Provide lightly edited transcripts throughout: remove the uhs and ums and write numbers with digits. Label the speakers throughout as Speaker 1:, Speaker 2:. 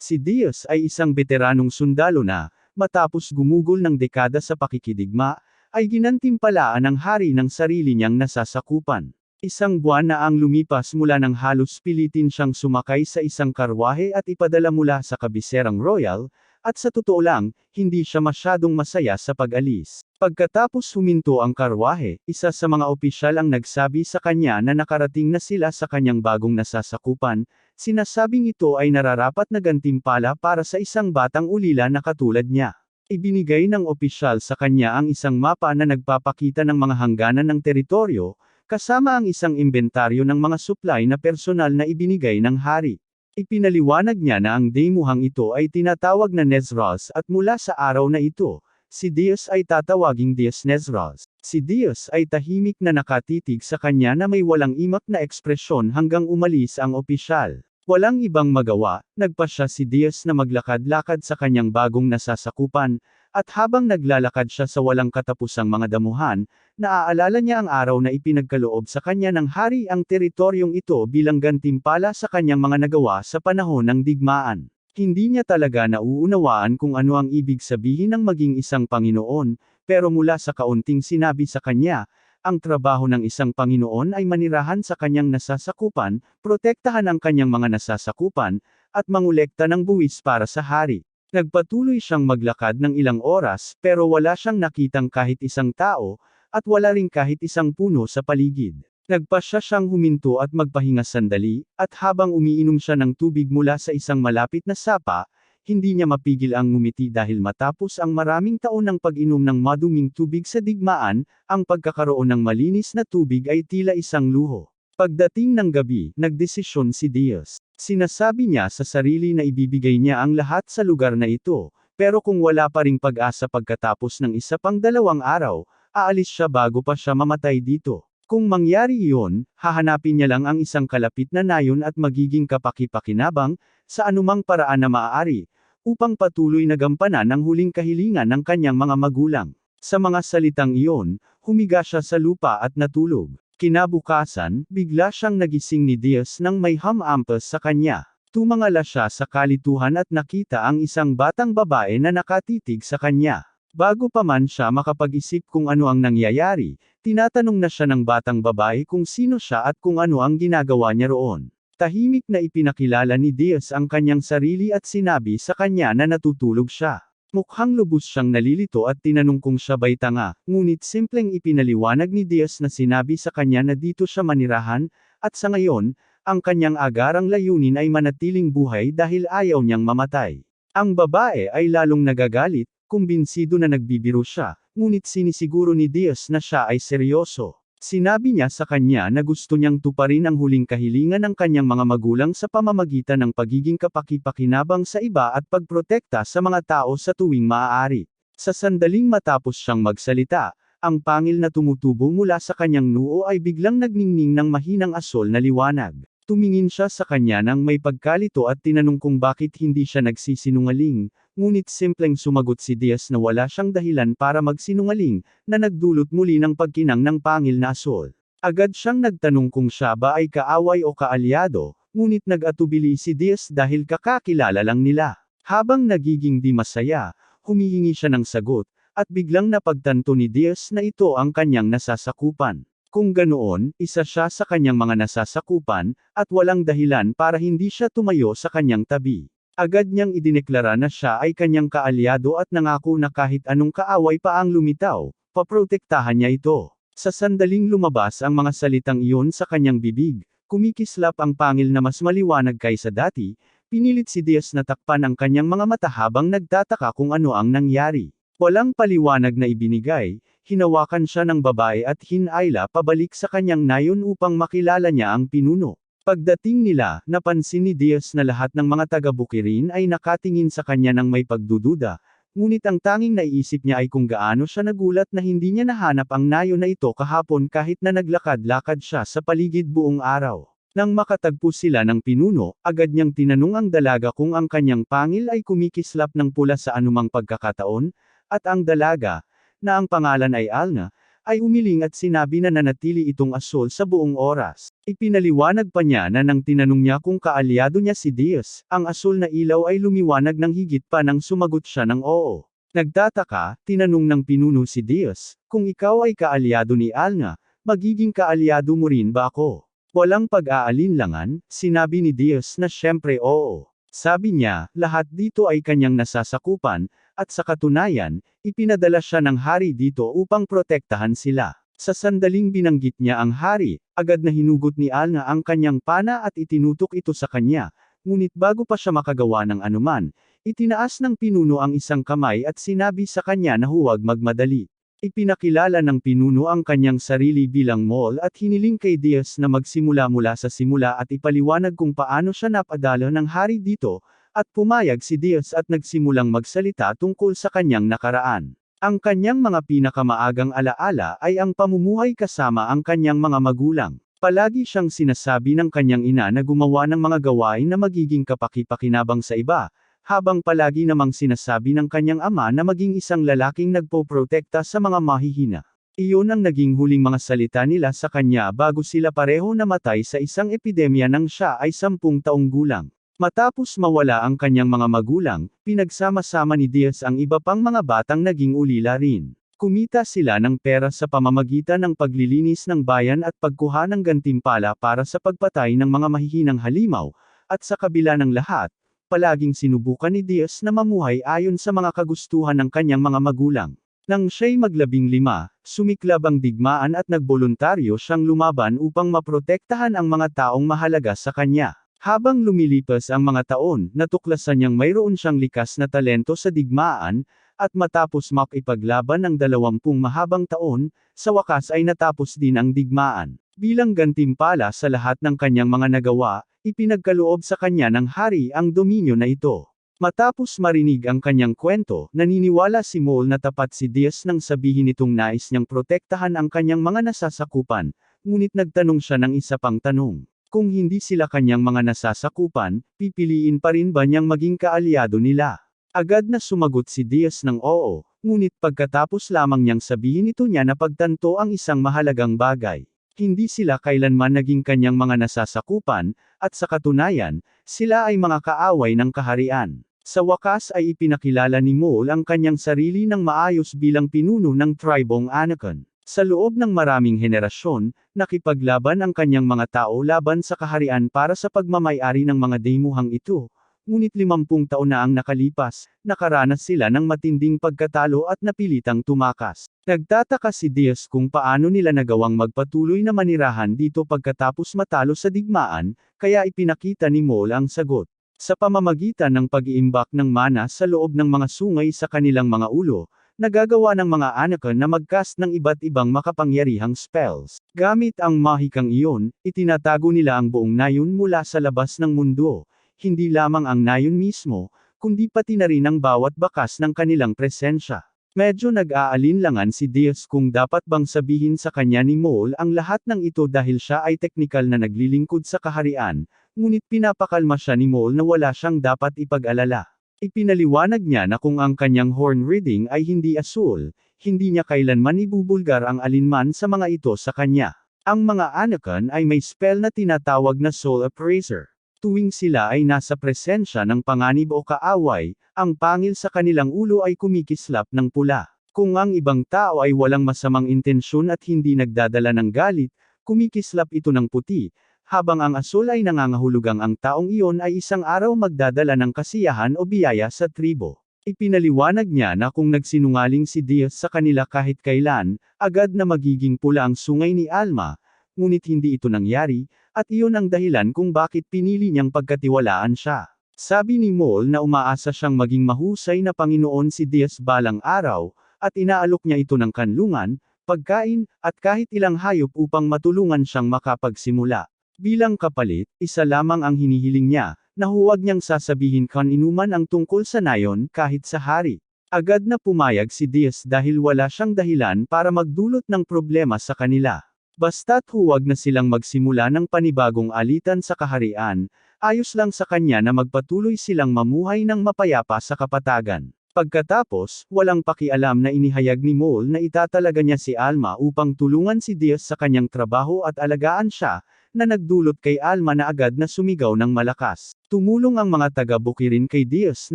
Speaker 1: Si Diaz ay isang veteranong sundalo na, matapos gumugol ng dekada sa pakikidigma, ay ginantimpalaan ng hari ng sarili niyang nasasakupan. Isang buwan na ang lumipas mula nang halos pilitin siyang sumakay sa isang karwahe at ipadala mula sa kabiserang royal, at sa totoo lang, hindi siya masyadong masaya sa pag-alis. Pagkatapos huminto ang karwahe, isa sa mga opisyal ang nagsabi sa kanya na nakarating na sila sa kanyang bagong nasasakupan, sinasabing ito ay nararapat na gantimpala para sa isang batang ulila na katulad niya. Ibinigay ng opisyal sa kanya ang isang mapa na nagpapakita ng mga hangganan ng teritoryo, kasama ang isang inventaryo ng mga supply na personal na ibinigay ng hari. Ipinaliwanag niya na ang daymuhang ito ay tinatawag na Nezros at mula sa araw na ito, si Diaz ay tatawaging Diaz Nezros. Si Diaz ay tahimik na nakatitig sa kanya na may walang imak na ekspresyon hanggang umalis ang opisyal. Walang ibang magawa, nagpasya si Diaz na maglakad-lakad sa kanyang bagong nasasakupan, at habang naglalakad siya sa walang katapusang mga damuhan, naaalala niya ang araw na ipinagkaloob sa kanya ng hari ang teritoryong ito bilang gantimpala sa kanyang mga nagawa sa panahon ng digmaan. Hindi niya talaga nauunawaan kung ano ang ibig sabihin ng maging isang Panginoon, pero mula sa kaunting sinabi sa kanya, ang trabaho ng isang Panginoon ay manirahan sa kanyang nasasakupan, protektahan ang kanyang mga nasasakupan, at mangolekta ng buwis para sa hari. Nagpatuloy siyang maglakad ng ilang oras, pero wala siyang nakitang kahit isang tao, at wala ring kahit isang puno sa paligid. Nagpasya siyang huminto at magpahinga sandali, at habang umiinom siya ng tubig mula sa isang malapit na sapa, hindi niya mapigil ang ngumiti dahil matapos ang maraming taon ng pag-inom ng maduming tubig sa digmaan, ang pagkakaroon ng malinis na tubig ay tila isang luho. Pagdating ng gabi, nagdesisyon si Diaz. Sinasabi niya sa sarili na ibibigay niya ang lahat sa lugar na ito, pero kung wala pa ring pag-asa pagkatapos ng isa pang 2 araw, aalis siya bago pa siya mamatay dito. Kung mangyari iyon, hahanapin niya lang ang isang kalapit na nayon at magiging kapaki-pakinabang, sa anumang paraan na maaari, upang patuloy na gampanan ang huling kahilingan ng kanyang mga magulang. Sa mga salitang iyon, humiga siya sa lupa at natulog. Kinabukasan, bigla siyang nagising ni Diaz nang may humampas sa kanya. Tumangala siya sa kalituhan at nakita ang isang batang babae na nakatitig sa kanya. Bago pa man siya makapag-isip kung ano ang nangyayari, tinatanong na siya ng batang babae kung sino siya at kung ano ang ginagawa niya roon. Tahimik na ipinakilala ni Diaz ang kanyang sarili at sinabi sa kanya na natutulog siya. Mukhang lubos siyang nalilito at tinanong kung siya ba'y tanga, ngunit simpleng ipinaliwanag ni Diaz na sinabi sa kanya na dito siya manirahan, at sa ngayon, ang kanyang agarang layunin ay manatiling buhay dahil ayaw niyang mamatay. Ang babae ay lalong nagagalit, kumbinsido na nagbibiro siya, ngunit sinisiguro ni Diaz na siya ay seryoso. Sinabi niya sa kanya na gusto niyang tuparin ang huling kahilingan ng kanyang mga magulang sa pamamagitan ng pagiging kapaki-pakinabang sa iba at pagprotekta sa mga tao sa tuwing maaari. Sa sandaling matapos siyang magsalita, ang pangil na tumutubo mula sa kanyang noo ay biglang nagningning ng mahinang asol na liwanag. Tumingin siya sa kanya nang may pagkalito at tinanong kung bakit hindi siya nagsisinungaling, ngunit simpleng sumagot si Diaz na wala siyang dahilan para magsinungaling, na nagdulot muli ng pagkinang ng pangil na asol. Agad siyang nagtanong kung siya ba ay kaaway o kaalyado, ngunit nag-atubili si Diaz dahil kakakilala lang nila. Habang nagiging di masaya, humihingi siya ng sagot, at biglang napagtanto ni Diaz na ito ang kanyang nasasakupan. Kung ganoon, isa siya sa kanyang mga nasasakupan, at walang dahilan para hindi siya tumayo sa kanyang tabi. Agad niyang idineklara na siya ay kanyang kaalyado at nangako na kahit anong kaaway pa ang lumitaw, paprotektahan niya ito. Sa sandaling lumabas ang mga salitang iyon sa kanyang bibig, kumikislap ang pangil na mas maliwanag kaysa dati, pinilit si Diaz na takpan ang kanyang mga mata habang nagtataka kung ano ang nangyari. Walang paliwanag na ibinigay, hinawakan siya ng babae at hinayla pabalik sa kanyang nayon upang makilala niya ang pinuno. Pagdating nila, napansin ni Diaz na lahat ng mga taga-Bukirin ay nakatingin sa kanya ng may pagdududa, ngunit ang tanging naiisip niya ay kung gaano siya nagulat na hindi niya nahanap ang nayon na ito kahapon kahit na naglakad-lakad siya sa paligid buong araw. Nang makatagpo sila ng pinuno, agad niyang tinanong ang dalaga kung ang kanyang pangil ay kumikislap ng pula sa anumang pagkakataon, at ang dalaga, na ang pangalan ay Alna, ay umiling at sinabi na nanatili itong asul sa buong oras. Ipinaliwanag pa niya na nang tinanong niya kung kaalyado niya si Diaz, ang asul na ilaw ay lumiwanag ng higit pa nang sumagot siya ng oo. Nagtataka, tinanong ng pinuno si Diaz, kung ikaw ay kaalyado ni Alna, magiging kaalyado mo rin ba ako? Walang pag-aalinlangan, sinabi ni Diaz na syempre oo. Sabi niya, lahat dito ay kanyang nasasakupan, at sa katunayan, ipinadala siya ng hari dito upang protektahan sila. Sa sandaling binanggit niya ang hari, agad na hinugot ni Alna ang kanyang pana at itinutok ito sa kanya, ngunit bago pa siya makagawa ng anuman, itinaas ng pinuno ang isang kamay at sinabi sa kanya na huwag magmadali. Ipinakilala ng pinuno ang kanyang sarili bilang Mol at hiniling kay Diaz na magsimula mula sa simula at ipaliwanag kung paano siya napadala ng hari dito, at pumayag si Diaz at nagsimulang magsalita tungkol sa kanyang nakaraan. Ang kanyang mga pinakamaagang alaala ay ang pamumuhay kasama ang kanyang mga magulang. Palagi siyang sinasabi ng kanyang ina na gumawa ng mga gawain na magiging kapaki-pakinabang sa iba, habang palagi namang sinasabi ng kanyang ama na maging isang lalaking nagpoprotekta sa mga mahihina. Iyon ang naging huling mga salita nila sa kanya bago sila pareho namatay sa isang epidemya nang siya ay 10 taong gulang. Matapos mawala ang kanyang mga magulang, pinagsama-sama ni Diaz ang iba pang mga batang naging ulila rin. Kumita sila ng pera sa pamamagitan ng paglilinis ng bayan at pagkuha ng gantimpala para sa pagpatay ng mga mahihinang halimaw, at sa kabila ng lahat, palaging sinubukan ni Diaz na mamuhay ayon sa mga kagustuhan ng kanyang mga magulang. Nang siya'y mag-15, sumiklab ang digmaan at nagboluntaryo siyang lumaban upang maprotektahan ang mga taong mahalaga sa kanya. Habang lumilipas ang mga taon, natuklasan niyang mayroon siyang likas na talento sa digmaan, at matapos makipaglaban ng 20 mahabang taon, sa wakas ay natapos din ang digmaan. Bilang gantimpala sa lahat ng kanyang mga nagawa, ipinagkaloob sa kanya ng hari ang dominyo na ito. Matapos marinig ang kanyang kwento, naniniwala si Mol na tapat si Diaz nang sabihin nitong nais niyang protektahan ang kanyang mga nasasakupan, ngunit nagtanong siya ng isa pang tanong. Kung hindi sila kanyang mga nasasakupan, pipiliin pa rin ba niyang maging kaalyado nila? Agad na sumagot si Diaz ng oo, ngunit pagkatapos lamang niyang sabihin ito niya na pagtanto ang isang mahalagang bagay. Hindi sila kailanman naging kanyang mga nasasakupan, at sa katunayan, sila ay mga kaaway ng kaharian. Sa wakas ay ipinakilala ni Mol ang kanyang sarili ng maayos bilang pinuno ng tribong Anakan. Sa loob ng maraming henerasyon, nakipaglaban ang kanyang mga tao laban sa kaharian para sa pagmamay-ari ng mga daymuhang ito. Ngunit 50 taon na ang nakalipas, nakaranas sila ng matinding pagkatalo at napilitang tumakas. Nagtataka si Diaz kung paano nila nagawang magpatuloy na manirahan dito pagkatapos matalo sa digmaan, kaya ipinakita ni Mol ang sagot. Sa pamamagitan ng pag-iimbak ng mana sa loob ng mga sungay sa kanilang mga ulo, nagagawa ng mga Anakan na mag-cast ng iba't ibang makapangyarihang spells. Gamit ang mahikang iyon, itinatago nila ang buong nayon mula sa labas ng mundo. Hindi lamang ang nayon mismo, kundi pati na rin ang bawat bakas ng kanilang presensya. Medyo nag-aalinlangan si Diaz kung dapat bang sabihin sa kanya ni Mol ang lahat ng ito dahil siya ay teknikal na naglilingkod sa kaharian, ngunit pinapakalma siya ni Mol na wala siyang dapat ipag-alala. Ipinaliwanag niya na kung ang kanyang horn reading ay hindi asul, hindi niya kailanman ibubulgar ang alinman sa mga ito sa kanya. Ang mga Anakan ay may spell na tinatawag na Soul Appraiser. Tuwing sila ay nasa presensya ng panganib o kaaway, ang pangil sa kanilang ulo ay kumikislap ng pula. Kung ang ibang tao ay walang masamang intensyon at hindi nagdadala ng galit, kumikislap ito ng puti, habang ang asul ay nangangahulugang ang taong iyon ay isang araw magdadala ng kasiyahan o biyaya sa tribo. Ipinaliwanag niya na kung nagsinungaling si Diaz sa kanila kahit kailan, agad na magiging pula ang sungay ni Alma, ngunit hindi ito nangyari, at iyon ang dahilan kung bakit pinili niyang pagkatiwalaan siya. Sabi ni Mol na umaasa siyang maging mahusay na Panginoon si Diaz balang araw, at inaalok niya ito ng kanlungan, pagkain, at kahit ilang hayop upang matulungan siyang makapagsimula. Bilang kapalit, isa lamang ang hinihiling niya, na huwag niyang sasabihin kaninuman ang tungkol sa nayon kahit sa hari. Agad na pumayag si Diaz dahil wala siyang dahilan para magdulot ng problema sa kanila. Basta't huwag na silang magsimula ng panibagong alitan sa kaharian, ayos lang sa kanya na magpatuloy silang mamuhay ng mapayapa sa kapatagan. Pagkatapos, walang pakialam na inihayag ni Mole na itatalaga niya si Alma upang tulungan si Diaz sa kanyang trabaho at alagaan siya, na nagdulot kay Alma na agad na sumigaw ng malakas. Tumulong ang mga taga-Bukirin kay Diaz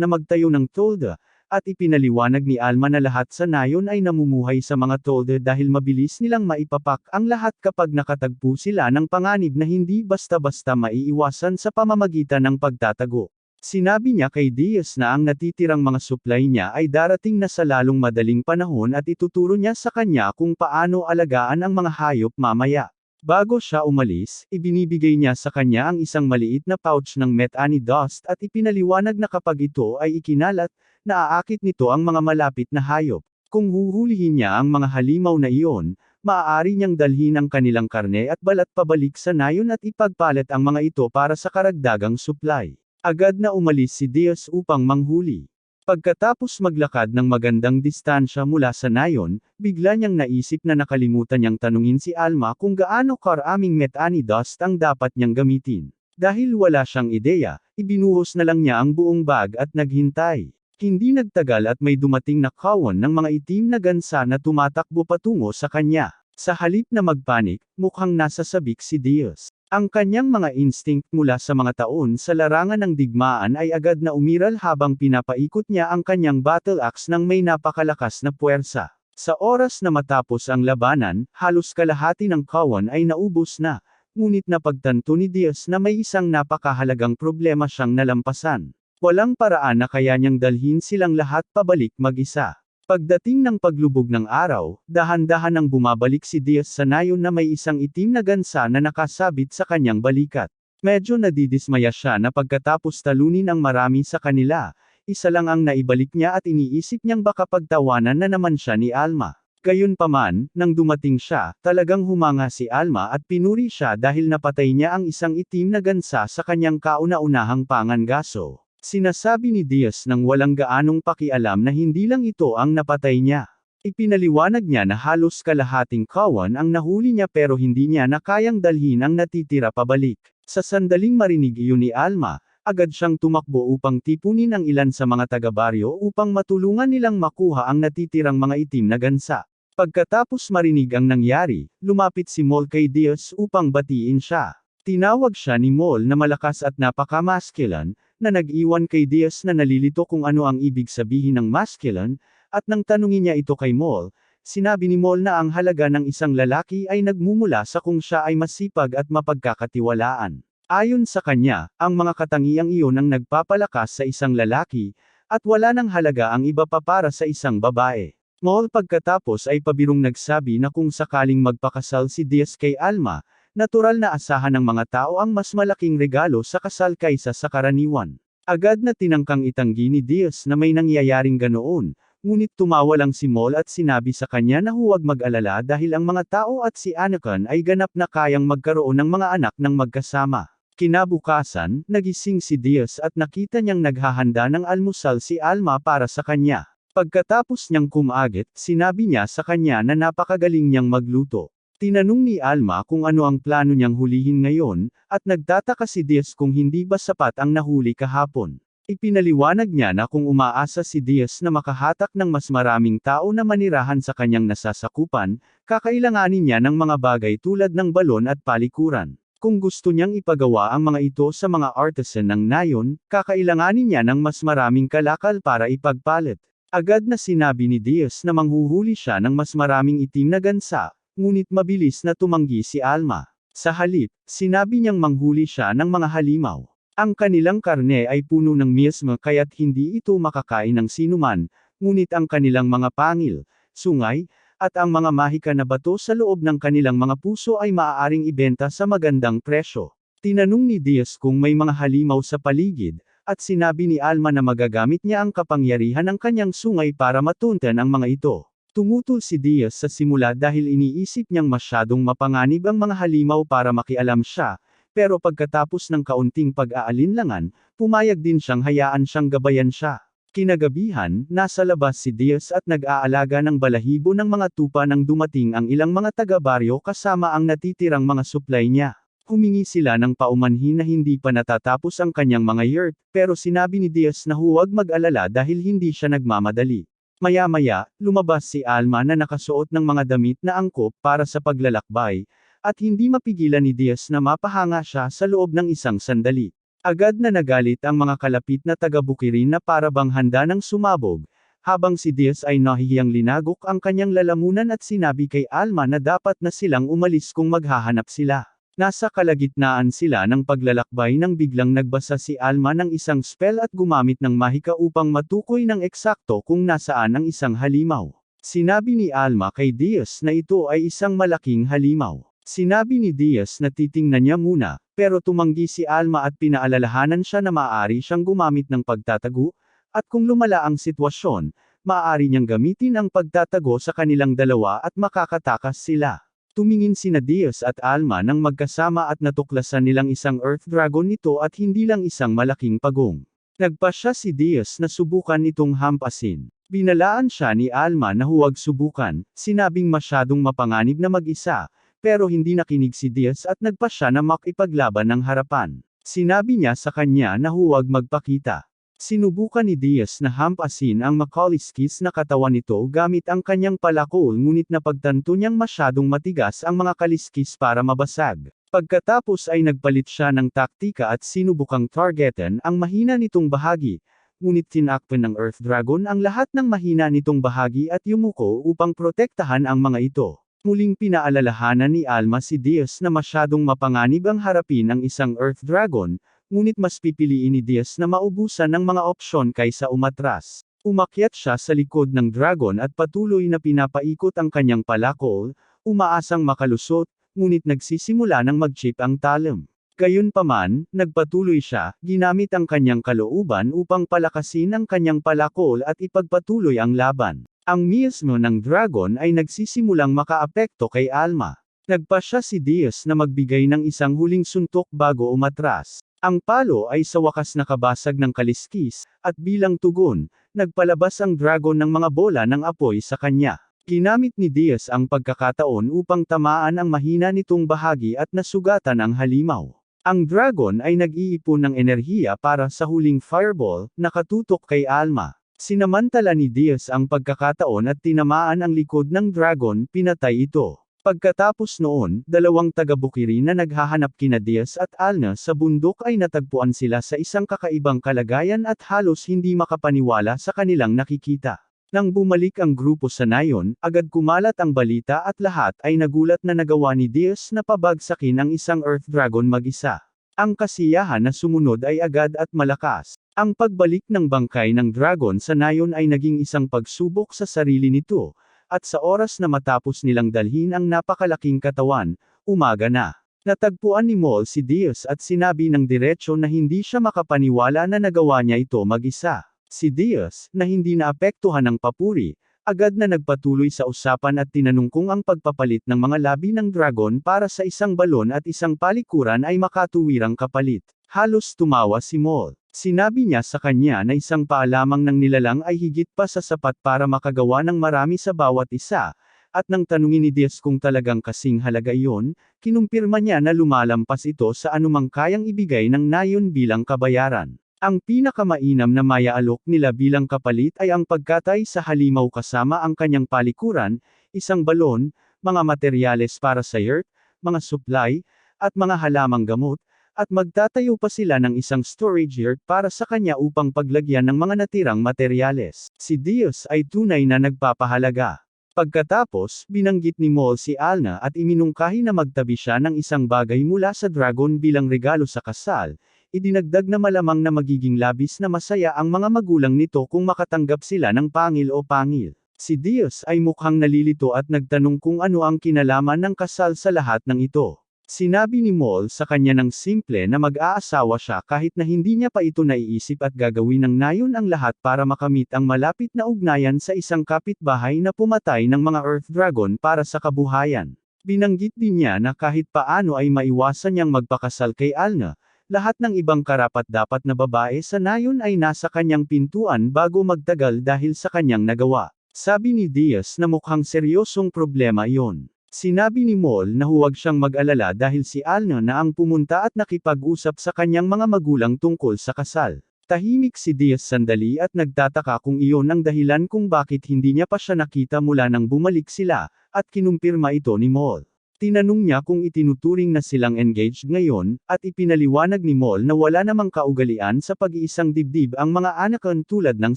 Speaker 1: na magtayo ng tolda, at ipinaliwanag ni Alma na lahat sa nayon ay namumuhay sa mga tolda dahil mabilis nilang maipapak ang lahat kapag nakatagpo sila ng panganib na hindi basta-basta maiiwasan sa pamamagitan ng pagtatago. Sinabi niya kay Diaz na ang natitirang mga supply niya ay darating na sa lalong madaling panahon at ituturo niya sa kanya kung paano alagaan ang mga hayop mamaya. Bago siya umalis, ibinibigay niya sa kanya ang isang maliit na pouch ng methane dust at ipinaliwanag na kapag ito ay ikinalat, naaakit nito ang mga malapit na hayop. Kung huhulihin niya ang mga halimaw na iyon, maaari niyang dalhin ang kanilang karne at balat pabalik sa nayon at ipagpalit ang mga ito para sa karagdagang supply. Agad na umalis si Diaz upang manghuli. Pagkatapos maglakad ng magandang distansya mula sa nayon, bigla niyang naisip na nakalimutan niyang tanungin si Alma kung gaano karaming methane dust ang dapat niyang gamitin. Dahil wala siyang ideya, ibinuhos na lang niya ang buong bag at naghintay. Hindi nagtagal at may dumating na kawan ng mga itim na gansa na tumatakbo patungo sa kanya. Sa halip na magpanik, mukhang nasa sabik si Diaz. Ang kanyang mga instinct mula sa mga taon sa larangan ng digmaan ay agad na umiral habang pinapaikot niya ang kanyang battle axe ng may napakalakas na puwersa. Sa oras na matapos ang labanan, halos kalahati ng kawan ay naubos na, ngunit napagtanto ni Diaz na may isang napakahalagang problema siyang nalampasan. Walang paraan na kaya niyang dalhin silang lahat pabalik mag-isa. Pagdating ng paglubog ng araw, dahan-dahan nang bumabalik si Diaz sa nayon na may isang itim na gansa na nakasabit sa kanyang balikat. Medyo nadidismaya siya na pagkatapos talunin ang marami sa kanila, isa lang ang naibalik niya at iniisip niyang baka pagtawanan na naman siya ni Alma. Gayunpaman, nang dumating siya, talagang humanga si Alma at pinuri siya dahil napatay niya ang isang itim na gansa sa kanyang kauna-unahang pangangaso. Sinasabi ni Diaz nang walang gaanong pakialam na hindi lang ito ang napatay niya. Ipinaliwanag niya na halos kalahating kawan ang nahuli niya pero hindi niya na kayang dalhin ang natitira pabalik. Sa sandaling marinig iyon ni Alma, agad siyang tumakbo upang tipunin ang ilan sa mga taga-baryo upang matulungan nilang makuha ang natitirang mga itim na gansa. Pagkatapos marinig ang nangyari, lumapit si Mole kay Diaz upang batiin siya. Tinawag siya ni Mole na malakas at napaka-masculine, na nag-iwan kay Diaz na nalilito kung ano ang ibig sabihin ng masculine, at nang tanungin niya ito kay Mole, sinabi ni Mole na ang halaga ng isang lalaki ay nagmumula sa kung siya ay masipag at mapagkakatiwalaan. Ayon sa kanya, ang mga katangiang iyon ang nagpapalakas sa isang lalaki, at wala nang halaga ang iba pa para sa isang babae. Mole pagkatapos ay pabirong nagsabi na kung sakaling magpakasal si Diaz kay Alma, natural na asahan ng mga tao ang mas malaking regalo sa kasal kaysa sa karaniwan. Agad na tinangkang itanggi ni Diaz na may nangyayaring ganoon, ngunit tumawa lang si Mole at sinabi sa kanya na huwag mag-alala dahil ang mga tao at si Anakin ay ganap na kayang magkaroon ng mga anak ng magkasama. Kinabukasan, nagising si Diaz at nakita niyang naghahanda ng almusal si Alma para sa kanya. Pagkatapos niyang kumagit, sinabi niya sa kanya na napakagaling niyang magluto. Tinanong ni Alma kung ano ang plano niyang hulihin ngayon, at nagtataka si Diaz kung hindi ba sapat ang nahuli kahapon. Ipinaliwanag niya na kung umaasa si Diaz na makahatak ng mas maraming tao na manirahan sa kanyang nasasakupan, kakailanganin niya ng mga bagay tulad ng balon at palikuran. Kung gusto niyang ipagawa ang mga ito sa mga artisan ng nayon, kakailanganin niya ng mas maraming kalakal para ipagpalit. Agad na sinabi ni Diaz na manghuhuli siya ng mas maraming itim na gansa, ngunit mabilis na tumanggi si Alma. Sa halip, sinabi niyang manghuli siya ng mga halimaw. Ang kanilang karne ay puno ng miasma kaya't hindi ito makakain ng sinuman, ngunit ang kanilang mga pangil, sungay, at ang mga mahika na bato sa loob ng kanilang mga puso ay maaaring ibenta sa magandang presyo. Tinanong ni Diaz kung may mga halimaw sa paligid, at sinabi ni Alma na magagamit niya ang kapangyarihan ng kanyang sungay para matuntan ang mga ito. Tumutol si Diaz sa simula dahil iniisip niyang masyadong mapanganib ang mga halimaw para makialam siya, pero pagkatapos ng kaunting pag-aalinlangan, pumayag din siyang hayaan siyang gabayan siya. Kinagabihan, nasa labas si Diaz at nag-aalaga ng balahibo ng mga tupa nang dumating ang ilang mga taga-baryo kasama ang natitirang mga supply niya. Humingi sila ng paumanhin na hindi pa natatapos ang kanyang mga yurt, pero sinabi ni Diaz na huwag mag-alala dahil hindi siya nagmamadali. Maya-maya, lumabas si Alma na nakasuot ng mga damit na angkop para sa paglalakbay, at hindi mapigilan ni Diaz na mapahanga siya sa loob ng isang sandali. Agad na nagalit ang mga kalapit na taga-bukirin na para bang handa ng sumabog, habang si Diaz ay nahihiyang linagok ang kanyang lalamunan at sinabi kay Alma na dapat na silang umalis kung maghahanap sila. Nasa kalagitnaan sila ng paglalakbay nang biglang nagbasa si Alma ng isang spell at gumamit ng mahika upang matukoy ng eksakto kung nasaan ang isang halimaw. Sinabi ni Alma kay Diaz na ito ay isang malaking halimaw. Sinabi ni Diaz na titingnan niya muna, pero tumanggi si Alma at pinaalalahanan siya na maaari siyang gumamit ng pagtatago, at kung lumala ang sitwasyon, maaari niyang gamitin ang pagtatago sa kanilang dalawa at makakatakas sila. Tumingin sina Diaz at Alma nang magkasama at natuklasan nilang isang Earth Dragon nito at hindi lang isang malaking pagong. Nagpasya si Diaz na subukan itong hampasin. Binalaan siya ni Alma na huwag subukan, sinabing masyadong mapanganib na mag-isa, pero hindi nakinig si Diaz at nagpasya na makipaglaban ng harapan. Sinabi niya sa kanya na huwag magpakita. Sinubukan ni Diaz na hampasin ang makaliskis na katawan nito gamit ang kanyang palakol ngunit napagtanto niyang masyadong matigas ang mga kaliskis para mabasag. Pagkatapos ay nagpalit siya ng taktika at sinubukang targetan ang mahina nitong bahagi, ngunit tinakpan ng Earth Dragon ang lahat ng mahina nitong bahagi at yumuko upang protektahan ang mga ito. Muling pinaalalahanan ni Alma si Diaz na masyadong mapanganib ang harapin ang isang Earth Dragon, ngunit mas pipiliin ni Diaz na maubusan ng mga opsyon kaysa umatras. Umakyat siya sa likod ng dragon at patuloy na pinapaikot ang kanyang palakol, umaasang makalusot, ngunit nagsisimula ng mag-chip ang talem. Gayunpaman, nagpatuloy siya, ginamit ang kanyang kalooban upang palakasin ang kanyang palakol at ipagpatuloy ang laban. Ang mismo ng dragon ay nagsisimulang makaapekto kay Alma. Nagpasya si Diaz na magbigay ng isang huling suntok bago umatras. Ang palo ay sa wakas nakabasag ng kaliskis, at bilang tugon, nagpalabas ang dragon ng mga bola ng apoy sa kanya. Ginamit ni Diaz ang pagkakataon upang tamaan ang mahina nitong bahagi at nasugatan ang halimaw. Ang dragon ay nag-iipon ng enerhiya para sa huling fireball, nakatutok kay Alma. Sinamantala ni Diaz ang pagkakataon at tinamaan ang likod ng dragon, pinatay ito. Pagkatapos noon, dalawang taga-bukirin na naghahanap kina Diaz at Alma sa bundok ay natagpuan sila sa isang kakaibang kalagayan at halos hindi makapaniwala sa kanilang nakikita. Nang bumalik ang grupo sa nayon, agad kumalat ang balita at lahat ay nagulat na nagawa ni Diaz na pabagsakin ang isang Earth Dragon mag-isa. Ang kasiyahan na sumunod ay agad at malakas. Ang pagbalik ng bangkay ng dragon sa nayon ay naging isang pagsubok sa sarili nito. At sa oras na matapos nilang dalhin ang napakalaking katawan, umaga na. Natagpuan ni Mol si Diaz at sinabi ng diretsyo na hindi siya makapaniwala na nagawa niya ito mag-isa. Si Diaz, na hindi naapektuhan ng papuri, agad na nagpatuloy sa usapan at tinanong kung ang pagpapalit ng mga labi ng dragon para sa isang balon at isang palikuran ay makatuwirang kapalit. Halos tumawa si Mol. Sinabi niya sa kanya na isang paalamang ng nilalang ay higit pa sa sapat para makagawa ng marami sa bawat isa, at nang tanungin ni Diaz kung talagang kasing halaga iyon, kinumpirma niya na lumalampas ito sa anumang kayang ibigay ng nayon bilang kabayaran. Ang pinakamainam na maya-alok nila bilang kapalit ay ang pagkatay sa halimaw kasama ang kanyang palikuran, isang balon, mga materyales para sa yurt, mga supply, at mga halamang gamot, at magtatayo pa sila ng isang storage yurt para sa kanya upang paglagyan ng mga natirang materyales. Si Diaz ay tunay na nagpapahalaga. Pagkatapos, binanggit ni Mol si Alna at iminungkahi na magtabi siya ng isang bagay mula sa dragon bilang regalo sa kasal. Idinagdag na malamang na magiging labis na masaya ang mga magulang nito kung makatanggap sila ng pangil o pangil. Si Diaz ay mukhang nalilito at nagtanong kung ano ang kinalaman ng kasal sa lahat ng ito. Sinabi ni Mol sa kanya ng simple na mag-aasawa siya kahit na hindi niya pa ito naiisip at gagawin ng nayon ang lahat para makamit ang malapit na ugnayan sa isang kapitbahay na pumatay ng mga Earth Dragon para sa kabuhayan. Binanggit din niya na kahit paano ay maiwasan niyang magpakasal kay Alna, lahat ng ibang karapat-dapat na babae sa nayon ay nasa kanyang pintuan bago magtagal dahil sa kanyang nagawa. Sabi ni Diaz na mukhang seryosong problema iyon. Sinabi ni Mol na huwag siyang mag-alala dahil si Alna na ang pumunta at nakipag-usap sa kanyang mga magulang tungkol sa kasal. Tahimik si Diaz sandali at nagtataka kung iyon ang dahilan kung bakit hindi niya pa siya nakita mula nang bumalik sila, at kinumpirma ito ni Mol. Tinanong niya kung itinuturing na silang engaged ngayon, at ipinaliwanag ni Mol na wala namang kaugalian sa pag-iisang dibdib ang mga anakan tulad ng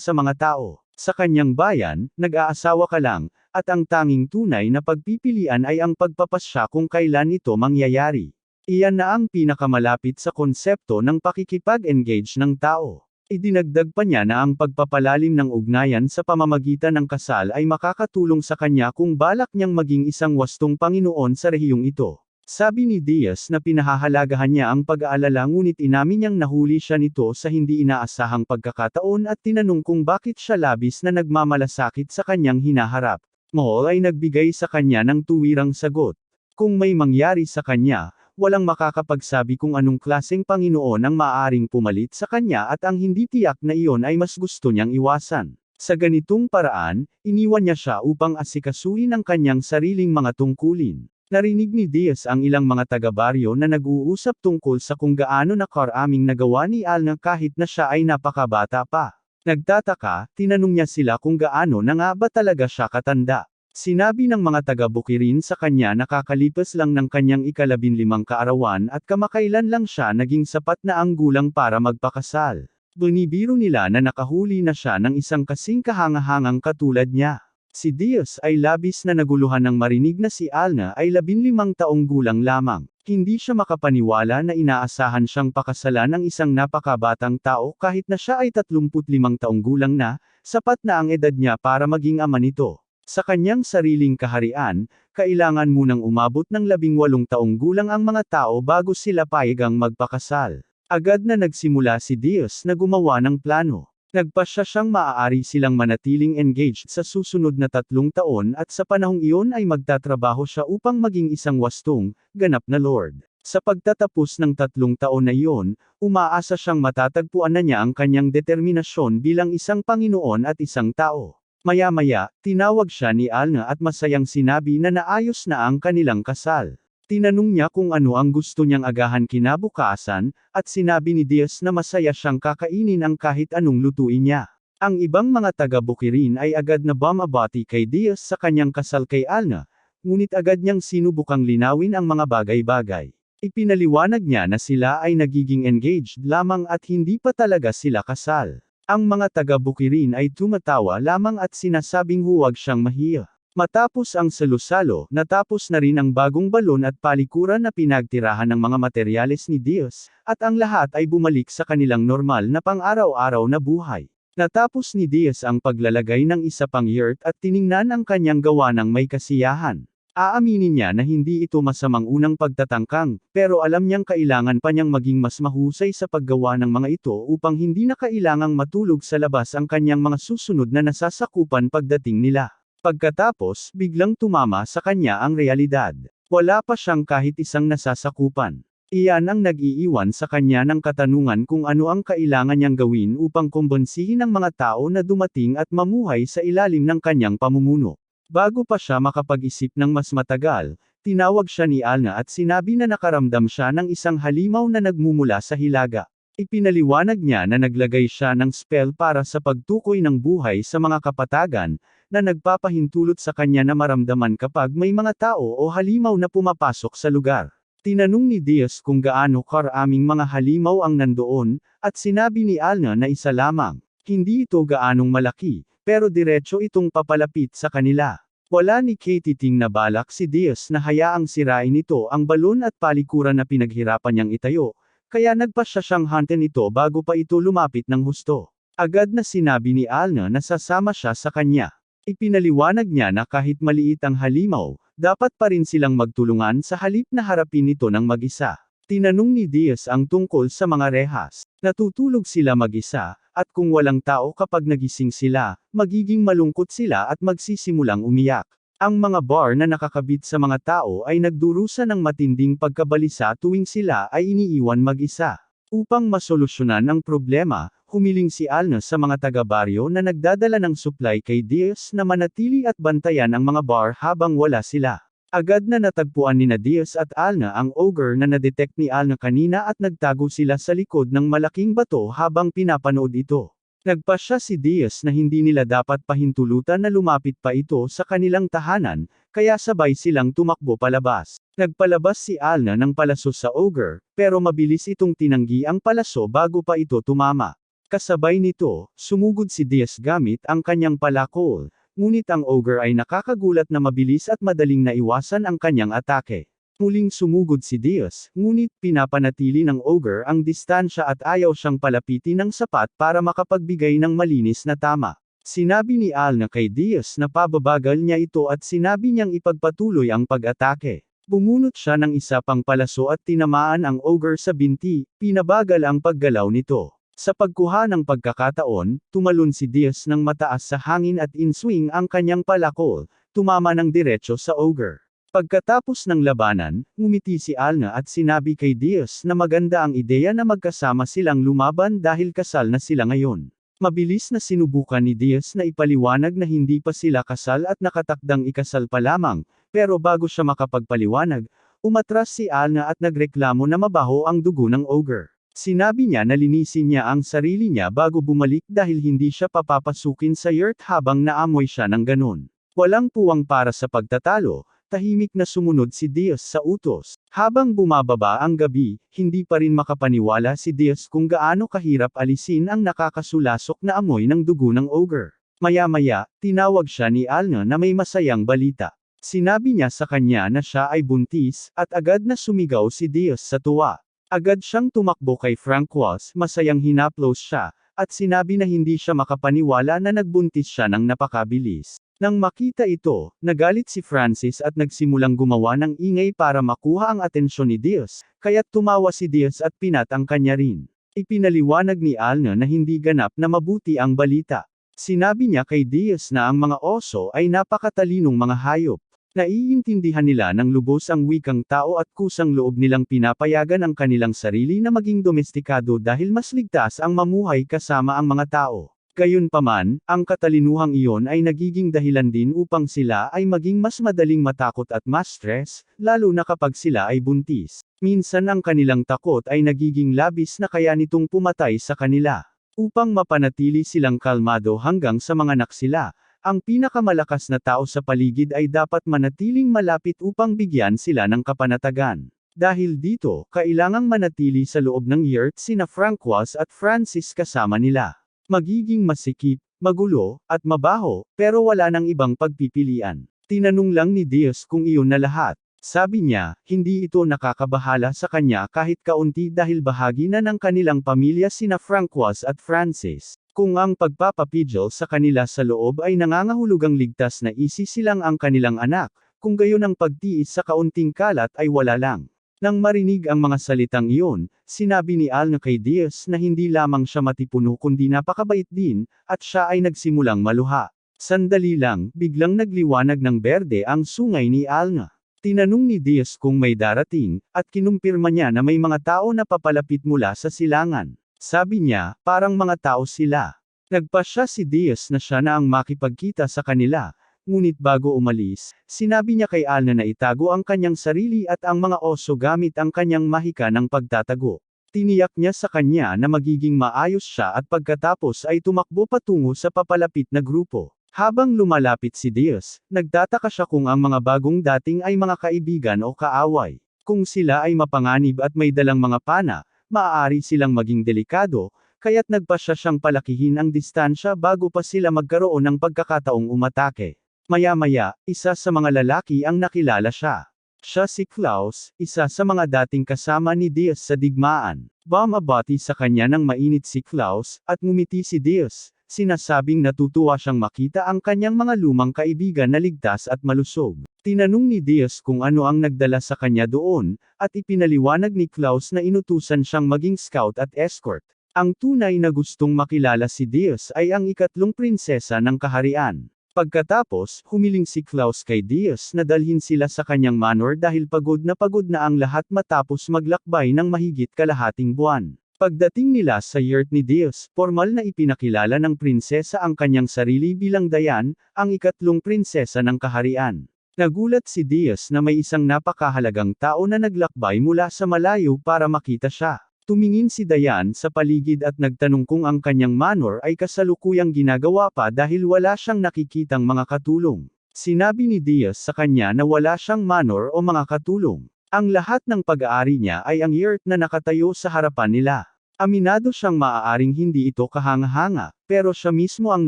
Speaker 1: sa mga tao. Sa kanyang bayan, nag-aasawa ka lang, at ang tanging tunay na pagpipilian ay ang pagpapasya kung kailan ito mangyayari. Iyan na ang pinakamalapit sa konsepto ng pakikipag-engage ng tao. Idinagdag pa niya na ang pagpapalalim ng ugnayan sa pamamagitan ng kasal ay makakatulong sa kanya kung balak niyang maging isang wastong Panginoon sa rehiyong ito. Sabi ni Diaz na pinahahalagahan niya ang pag-aalala ngunit inamin niyang nahuli siya nito sa hindi inaasahang pagkakataon at tinanong kung bakit siya labis na nagmamalasakit sa kanyang hinaharap. Mol ay nagbigay sa kanya ng tuwirang sagot. Kung may mangyari sa kanya, walang makakapagsabi kung anong klaseng Panginoon ang maaaring pumalit sa kanya at ang hindi tiyak na iyon ay mas gusto niyang iwasan. Sa ganitong paraan, iniwan niya siya upang asikasuhin ang kanyang sariling mga tungkulin. Narinig ni Diaz ang ilang mga taga-baryo na nag-uusap tungkol sa kung gaano na karaming nagawa ni Alna kahit na siya ay napakabata pa. Nagtataka, tinanong niya sila kung gaano na nga ba talaga siya katanda. Sinabi ng mga taga-Bukirin sa kanya na kakalipas lang ng kanyang ika-15 kaarawan at kamakailan lang siya naging sapat na ang gulang para magpakasal. Binibiro nila na nakahuli na siya ng isang kasing kahangahangang katulad niya. Si Diaz ay labis na naguluhan nang marinig na si Alna ay 15 taong gulang lamang. Hindi siya makapaniwala na inaasahan siyang pakasalan ng isang napakabatang tao kahit na siya ay 35 taong gulang na, sapat na ang edad niya para maging ama nito. Sa kanyang sariling kaharian, kailangan munang umabot ng 18 taong gulang ang mga tao bago sila payagang magpakasal. Agad na nagsimula si Diaz na gumawa ng plano. Nagpasya siyang maaari silang manatiling engaged sa susunod na 3 taon at sa panahong iyon ay magtatrabaho siya upang maging isang wastong, ganap na Lord. Sa pagtatapos ng 3 taon na iyon, umaasa siyang matatagpuan na niya ang kanyang determinasyon bilang isang Panginoon at isang tao. Maya-maya, tinawag siya ni Alna at masayang sinabi na naayos na ang kanilang kasal. Tinanong niya kung ano ang gusto niyang agahan kinabukasan, at sinabi ni Diaz na masaya siyang kakainin ang kahit anong lutuin niya. Ang ibang mga taga-Bukirin ay agad na bumabati kay Diaz sa kanyang kasal kay Alna, ngunit agad niyang sinubukang linawin ang mga bagay-bagay. Ipinaliwanag niya na sila ay nagiging engaged lamang at hindi pa talaga sila kasal. Ang mga taga-Bukirin ay tumatawa lamang at sinasabing huwag siyang mahiya. Matapos ang salo-salo, natapos na rin ang bagong balon at palikuran na pinagtirahan ng mga materyales ni Diaz, at ang lahat ay bumalik sa kanilang normal na pang-araw-araw na buhay. Natapos ni Diaz ang paglalagay ng isa pang yurt at tiningnan ang kanyang gawa ng may kasiyahan. Aaminin niya na hindi ito masamang unang pagtatangkang, pero alam niyang kailangan pa niyang maging mas mahusay sa paggawa ng mga ito upang hindi na kailangang matulog sa labas ang kanyang mga susunod na nasasakupan pagdating nila. Pagkatapos, biglang tumama sa kanya ang realidad. Wala pa siyang kahit isang nasasakupan. Iyan ang nag-iiwan sa kanya ng katanungan kung ano ang kailangan niyang gawin upang kumbonsihin ang mga tao na dumating at mamuhay sa ilalim ng kanyang pamumuno. Bago pa siya makapag-isip ng mas matagal, tinawag siya ni Alna at sinabi na nakaramdam siya ng isang halimaw na nagmumula sa hilaga. Ipinaliwanag niya na naglagay siya ng spell para sa pagtukoy ng buhay sa mga kapatagan, na nagpapahintulot sa kanya na maramdaman kapag may mga tao o halimaw na pumapasok sa lugar. Tinanong ni Diaz kung gaano karaming mga halimaw ang nandoon, at sinabi ni Alna na isa lamang. Hindi ito gaanong malaki, pero diretso itong papalapit sa kanila. Wala ni Katie ting na balak si Diaz na hayaang sirain ito ang balon at palikuran na pinaghirapan niyang itayo, kaya nagpasya siyang huntin ito bago pa ito lumapit ng husto. Agad na sinabi ni Alna na sasama siya sa kanya. Ipinaliwanag niya na kahit maliit ang halimaw, dapat pa rin silang magtulungan sa halip na harapin ito ng mag-isa. Tinanong ni Diaz ang tungkol sa mga rehas. Natutulog sila mag-isa, at kung walang tao kapag nagising sila, magiging malungkot sila at magsisimulang umiyak. Ang mga bar na nakakabit sa mga tao ay nagdurusa ng matinding pagkabalisa tuwing sila ay iniiwan mag-isa. Upang masolusyonan ang problema, humiling si Alna sa mga taga-baryo na nagdadala ng supply kay Diaz na manatili at bantayan ang mga bar habang wala sila. Agad na natagpuan nina Diaz at Alna ang ogre na nadetect ni Alna kanina at nagtago sila sa likod ng malaking bato habang pinapanood ito. Nagpasya si Diaz na hindi nila dapat pahintulutan na lumapit pa ito sa kanilang tahanan, kaya sabay silang tumakbo palabas. Nagpalabas si Alna ng palaso sa ogre, pero mabilis itong tinanggi ang palaso bago pa ito tumama. Kasabay nito, sumugod si Diaz gamit ang kanyang palakol. Ngunit ang ogre ay nakakagulat na mabilis at madaling naiwasan ang kanyang atake. Muling sumugod si Diaz, ngunit pinapanatili ng ogre ang distansya at ayaw siyang palapitin ng sapat para makapagbigay ng malinis na tama. Sinabi ni Alna kay Diaz na pababagal niya ito at sinabi niyang ipagpatuloy ang pag-atake. Bumunot siya ng isa pang palaso at tinamaan ang ogre sa binti, pinabagal ang paggalaw nito. Sa pagkuha ng pagkakataon, tumalon si Diaz ng mataas sa hangin at inswing ang kanyang palakol, tumama ng diretso sa ogre. Pagkatapos ng labanan, ngumiti si Alna at sinabi kay Diaz na maganda ang ideya na magkasama silang lumaban dahil kasal na sila ngayon. Mabilis na sinubukan ni Diaz na ipaliwanag na hindi pa sila kasal at nakatakdang ikasal pa lamang, pero bago siya makapagpaliwanag, umatras si Alna at nagreklamo na mabaho ang dugo ng ogre. Sinabi niya na linisin niya ang sarili niya bago bumalik dahil hindi siya papapasukin sa yurt habang naamoy siya ng ganon. Walang puwang para sa pagtatalo, tahimik na sumunod si Diaz sa utos. Habang bumababa ang gabi, hindi pa rin makapaniwala si Diaz kung gaano kahirap alisin ang nakakasulasok na amoy ng dugo ng ogre. Maya-maya, tinawag siya ni Alna na may masayang balita. Sinabi niya sa kanya na siya ay buntis, at agad na sumigaw si Diaz sa tuwa. Agad siyang tumakbo kay Francois, masayang hinaplos siya, at sinabi na hindi siya makapaniwala na nagbuntis siya ng napakabilis. Nang makita ito, nagalit si Francis at nagsimulang gumawa ng ingay para makuha ang atensyon ni Diaz, kaya't tumawa si Diaz at pinatang kanya rin. Ipinaliwanag ni Alna na hindi ganap na mabuti ang balita. Sinabi niya kay Diaz na ang mga oso ay napakatalinong mga hayop. Naiintindihan nila ng lubos ang wikang tao at kusang loob nilang pinapayagan ang kanilang sarili na maging domestikado dahil mas ligtas ang mamuhay kasama ang mga tao. Gayunpaman, ang katalinuhang iyon ay nagiging dahilan din upang sila ay maging mas madaling matakot at ma-stress, lalo na kapag sila ay buntis. Minsan ang kanilang takot ay nagiging labis na kaya nitong pumatay sa kanila. Upang mapanatili silang kalmado hanggang sa manganak sila, ang pinakamalakas na tao sa paligid ay dapat manatiling malapit upang bigyan sila ng kapanatagan. Dahil dito, kailangang manatili sa loob ng yurt sina Francois at Francis kasama nila. Magiging masikip, magulo, at mabaho, pero wala nang ibang pagpipilian. Tinanong lang ni Diaz kung iyon na lahat. Sabi niya, hindi ito nakakabahala sa kanya kahit kaunti dahil bahagi na ng kanilang pamilya sina Francois at Francis. Kung ang pagpapapigil sa kanila sa loob ay nangangahulugang ligtas na isisilang ang kanilang anak, kung gayon ang pagtiis sa kaunting kalat ay wala lang. Nang marinig ang mga salitang iyon, sinabi ni Alna kay Diaz na hindi lamang siya matipuno kundi napakabait din, at siya ay nagsimulang maluha. Sandali lang, biglang nagliwanag ng berde ang sungay ni Alna. Tinanong ni Diaz kung may darating, at kinumpirma niya na may mga tao na papalapit mula sa silangan. Sabi niya, parang mga tao sila. Nagpasya si Diaz na siya na ang makipagkita sa kanila, ngunit bago umalis, sinabi niya kay Alna na itago ang kanyang sarili at ang mga oso gamit ang kanyang mahika ng pagtatago. Tiniyak niya sa kanya na magiging maayos siya at pagkatapos ay tumakbo patungo sa papalapit na grupo. Habang lumalapit si Diaz, nagtataka siya kung ang mga bagong dating ay mga kaibigan o kaaway. Kung sila ay mapanganib at may dalang mga pana, maaari silang maging delikado, kaya't nagpasya siyang palakihin ang distansya bago pa sila magkaroon ng pagkakataong umatake. Maya-maya, isa sa mga lalaki ang nakilala siya. Siya si Klaus, isa sa mga dating kasama ni Diaz sa digmaan. Bumabati sa kanya ng mainit si Klaus, at ngumiti si Diaz, sinasabing natutuwa siyang makita ang kanyang mga lumang kaibigan na ligtas at malusog. Tinanong ni Diaz kung ano ang nagdala sa kanya doon, at ipinaliwanag ni Klaus na inutusan siyang maging scout at escort. Ang tunay na gustong makilala si Diaz ay ang ikatlong prinsesa ng kaharian. Pagkatapos, humiling si Klaus kay Diaz na dalhin sila sa kanyang manor dahil pagod na ang lahat matapos maglakbay ng mahigit kalahating buwan. Pagdating nila sa yurt ni Diaz, formal na ipinakilala ng prinsesa ang kanyang sarili bilang Dayan, ang ikatlong prinsesa ng kaharian. Nagulat si Diaz na may isang napakahalagang tao na naglakbay mula sa malayo para makita siya. Tumingin si Dayan sa paligid at nagtanong kung ang kanyang manor ay kasalukuyang ginagawa pa dahil wala siyang nakikitang mga katulong. Sinabi ni Diaz sa kanya na wala siyang manor o mga katulong. Ang lahat ng pag-aari niya ay ang yurt na nakatayo sa harapan nila. Aminado siyang maaaring hindi ito kahanga-hanga, pero siya mismo ang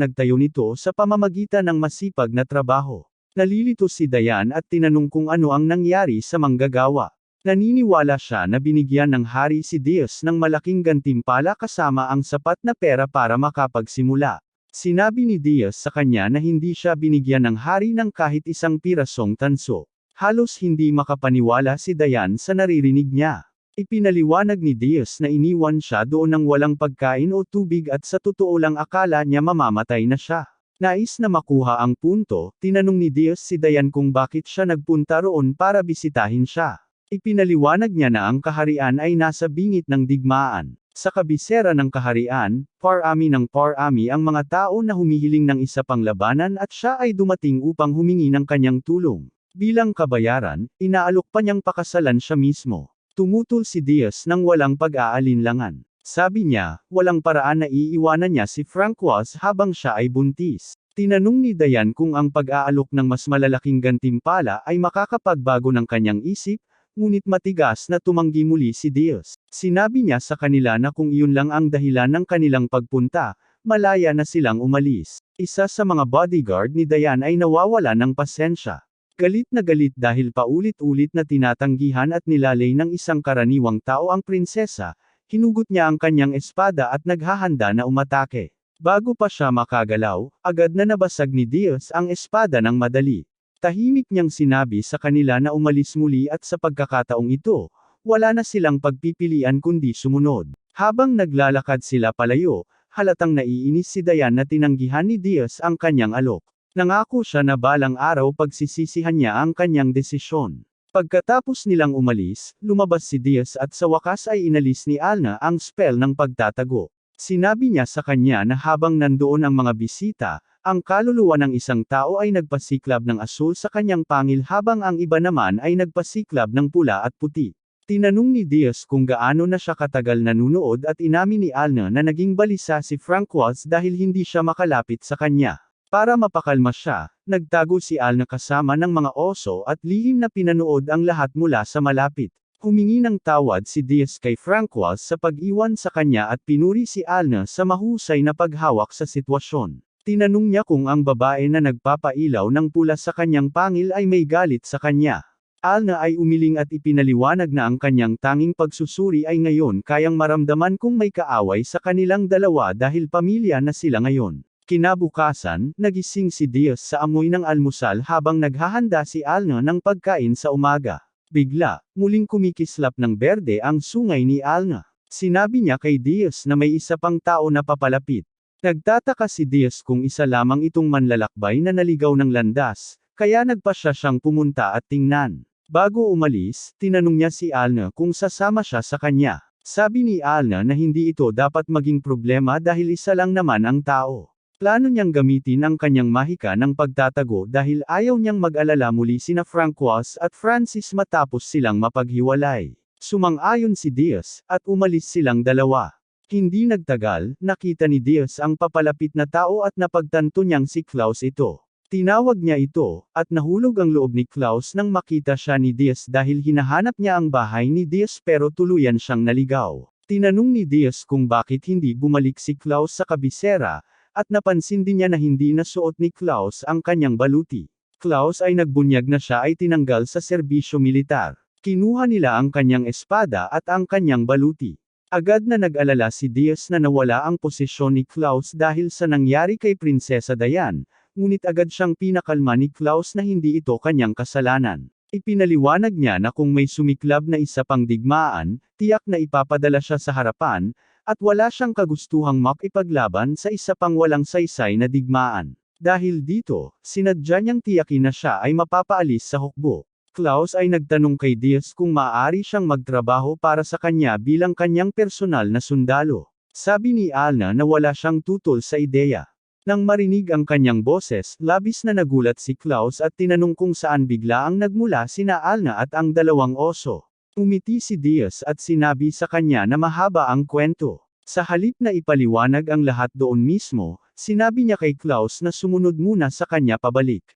Speaker 1: nagtayo nito sa pamamagitan ng masipag na trabaho. Nalilito si Dayan at tinanong kung ano ang nangyari sa manggagawa. Naniniwala siya na binigyan ng hari si Diaz ng malaking gantimpala kasama ang sapat na pera para makapagsimula. Sinabi ni Diaz sa kanya na hindi siya binigyan ng hari ng kahit isang pirasong tanso. Halos hindi makapaniwala si Dayan sa naririnig niya. Ipinaliwanag ni Diaz na iniwan siya doon ng walang pagkain o tubig at sa totoo lang akala niya mamamatay na siya. Nais na makuha ang punto, tinanong ni Diaz si Dayan kung bakit siya nagpunta roon para bisitahin siya. Ipinaliwanag niya na ang kaharian ay nasa bingit ng digmaan. Sa kabisera ng kaharian, parami ng parami ang mga tao na humihiling ng isa pang labanan at siya ay dumating upang humingi ng kanyang tulong. Bilang kabayaran, inaalok pa niyang pakasalan siya mismo. Tumutol si Diaz nang walang pag-aalinlangan. Sabi niya, walang paraan na iiwanan niya si Francois habang siya ay buntis. Tinanong ni Dayan kung ang pag-aalok ng mas malalaking gantimpala ay makakapagbago ng kanyang isip, ngunit matigas na tumanggi muli si Diaz. Sinabi niya sa kanila na kung iyon lang ang dahilan ng kanilang pagpunta, malaya na silang umalis. Isa sa mga bodyguard ni Dayan ay nawawala ng pasensya. Galit na galit dahil paulit-ulit na tinatanggihan at nilalay ng isang karaniwang tao ang prinsesa, hinugot niya ang kanyang espada at naghahanda na umatake. Bago pa siya makagalaw, agad na nabasag ni Diaz ang espada ng madali. Tahimik niyang sinabi sa kanila na umalis muli at sa pagkakataong ito, wala na silang pagpipilian kundi sumunod. Habang naglalakad sila palayo, halatang naiinis si Dayan na tinanggihan ni Diaz ang kanyang alok. Nangako siya na balang araw pagsisisihan niya ang kanyang desisyon. Pagkatapos nilang umalis, lumabas si Diaz at sa wakas ay inalis ni Alna ang spell ng pagtatago. Sinabi niya sa kanya na habang nandoon ang mga bisita, ang kaluluwa ng isang tao ay nagpasiklab ng asul sa kanyang pangil habang ang iba naman ay nagpasiklab ng pula at puti. Tinanong ni Diaz kung gaano na siya katagal nanunood at inamin ni Alna na naging balisa si Francois dahil hindi siya makalapit sa kanya. Para mapakalma siya, nagtago si Alna kasama ng mga oso at lihim na pinanood ang lahat mula sa malapit. Humingi ng tawad si Diaz kay Francois sa pag-iwan sa kanya at pinuri si Alna sa mahusay na paghawak sa sitwasyon. Tinanong niya kung ang babae na nagpapailaw ng pula sa kanyang pangil ay may galit sa kanya. Alna ay umiling at ipinaliwanag na ang kanyang tanging pagsusuri ay ngayon kayang maramdaman kung may kaaway sa kanilang dalawa dahil pamilya na sila ngayon. Kinabukasan, nagising si Diaz sa amoy ng almusal habang naghahanda si Alna ng pagkain sa umaga. Bigla, muling kumikislap ng berde ang sungay ni Alna. Sinabi niya kay Diaz na may isa pang tao na papalapit. Nagtataka si Diaz kung isa lamang itong manlalakbay na naligaw ng landas, kaya nagpasya siyang pumunta at tingnan. Bago umalis, tinanong niya si Alna kung sasama siya sa kanya. Sabi ni Alna na hindi ito dapat maging problema dahil isa lang naman ang tao. Plano niyang gamitin ang kanyang mahika ng pagtatago dahil ayaw niyang mag-alala muli sina Francois at Francis matapos silang mapaghiwalay. Sumang-ayon si Diaz, at umalis silang dalawa. Hindi nagtagal, nakita ni Diaz ang papalapit na tao at napagtanto niyang si Klaus ito. Tinawag niya ito, at nahulog ang loob ni Klaus nang makita siya ni Diaz dahil hinahanap niya ang bahay ni Diaz pero tuluyan siyang naligaw. Tinanong ni Diaz kung bakit hindi bumalik si Klaus sa kabisera, at napansin din niya na hindi nasuot ni Klaus ang kanyang baluti. Klaus ay nagbunyag na siya ay tinanggal sa serbisyo militar. Kinuha nila ang kanyang espada at ang kanyang baluti. Agad na nag-alala si Diaz na nawala ang posisyon ni Klaus dahil sa nangyari kay Prinsesa Dayan, ngunit agad siyang pinakalma ni Klaus na hindi ito kanyang kasalanan. Ipinaliwanag niya na kung may sumiklab na isa pang digmaan, tiyak na ipapadala siya sa harapan, at wala siyang kagustuhang makipaglaban sa isa pang walang saysay na digmaan. Dahil dito, sinadya niyang tiyakin na siya ay mapapaalis sa hukbo. Klaus ay nagtanong kay Diaz kung maaari siyang magtrabaho para sa kanya bilang kanyang personal na sundalo. Sabi ni Alna na wala siyang tutol sa ideya. Nang marinig ang kanyang boses, labis na nagulat si Klaus at tinanong kung saan bigla ang nagmula sina Alna at ang dalawang oso. Umiti si Diaz at sinabi sa kanya na mahaba ang kwento. Sa halip na ipaliwanag ang lahat doon mismo, sinabi niya kay Klaus na sumunod muna sa kanya pabalik.